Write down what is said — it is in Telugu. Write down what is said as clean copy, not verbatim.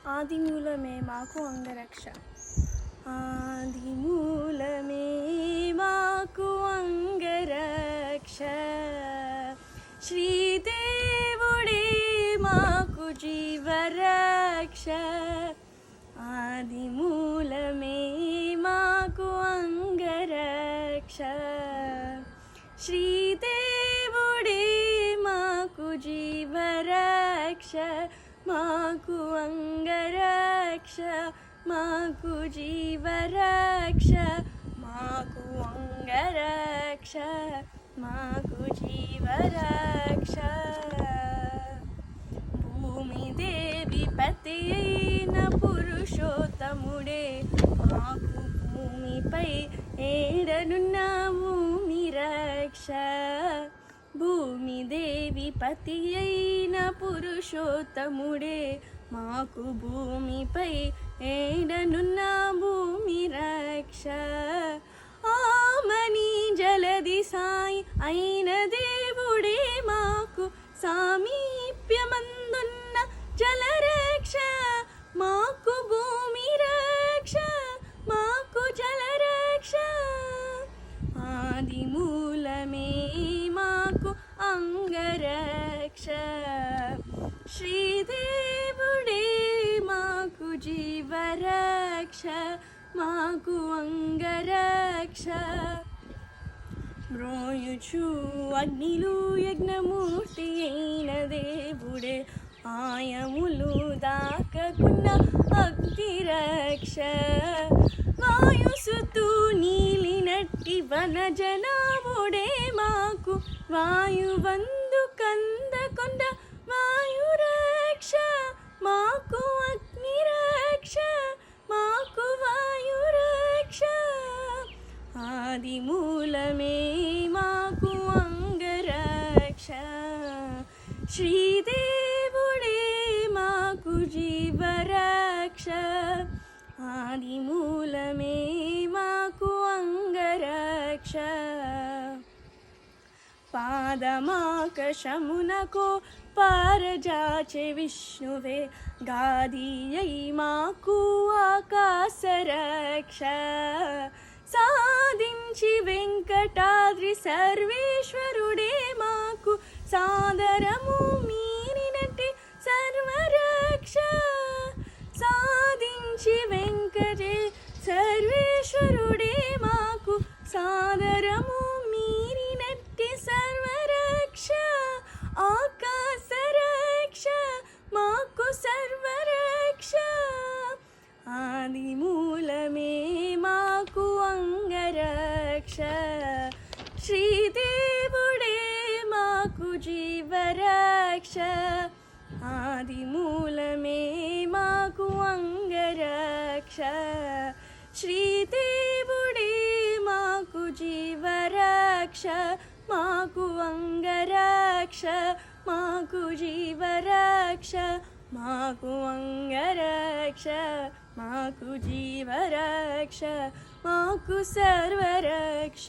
ఆదిమూలమే మాకు అంగరక్ష. ఆదిమూలమే మాకు అంగరక్ష, శ్రీదేవుడే మాకు జీవరక్ష. ఆదిమూలమే మాకు అంగరక్ష, శ్రీదేవుడే మాకు జీవరక్ష. మాకు అంగరక్ష, మాకు జీవరక్ష, మాకు అంగరక్ష, మాకు జీవరక్ష. భూమిదేవి పతి అయిన పురుషోత్తముడే మాకు భూమిపై ఏడనున్న భూమి రక్ష. భూమిదేవి పతి అయిన పురుషోత్తముడే మాకు భూమిపై ఏడనున్న భూమి రక్ష. ఆమని జలది సాయి అయిన దేవుడే మాకు సామీప్యమందున్న జలరక్ష. మాకు భూమి రక్ష, మాకు జలరక్ష. ఆదిమూలమే మాకు అంగరక్ష, శ్రీదేవుడే మాకు జీవరక్ష. మాకు అంగరక్ష. మ్రోయుచు అగ్నిలు యజ్ఞమూర్తి అయిన దేవుడే ఆయములు దాకకున్న అగ్నిరక్ష. వాయుసుతూ నీలినట్టి వనజనాభుడే మాకు వాయువందు కందకొండ వాయురక్ష. మాకు అగ్నిరక్ష, మాకు వాయురక్ష. ఆదిమూలమే మాకు అంగరక్ష, శ్రీదేవుడే మాకు జీవరక్ష. ఆదిమూలమే మాకు అంగరక్ష. పాదమాకశమునకో పారజాచే విష్ణువే గాదియై మాకు ఆకాశరక్ష. సాధించి వెంకటాద్రి సర్వేశ్వరుడే మాకు సాదరము మీరినట్టి సర్వరక్ష. సాధించి వెంకటే సర్వేశ్వరుడే మాకు సాదరము మీరినట్టి సర్వరక్ష. ఆకాశరక్ష, మాకు సర్వరక్ష. ఆదిమూలమే మాకు అంగరక్ష, శ్రీదేవుడే మాకు జీవరక్ష. ఆదిమూలమే మాకు అంగరక్ష, శ్రీదేవుడే మాకు జీవరక్ష. మాకు అంగరక్ష, మాకు జీవరక్ష. మాకు అంగరక్ష, మాకు జీవరక్ష. మాకు సర్వరక్ష.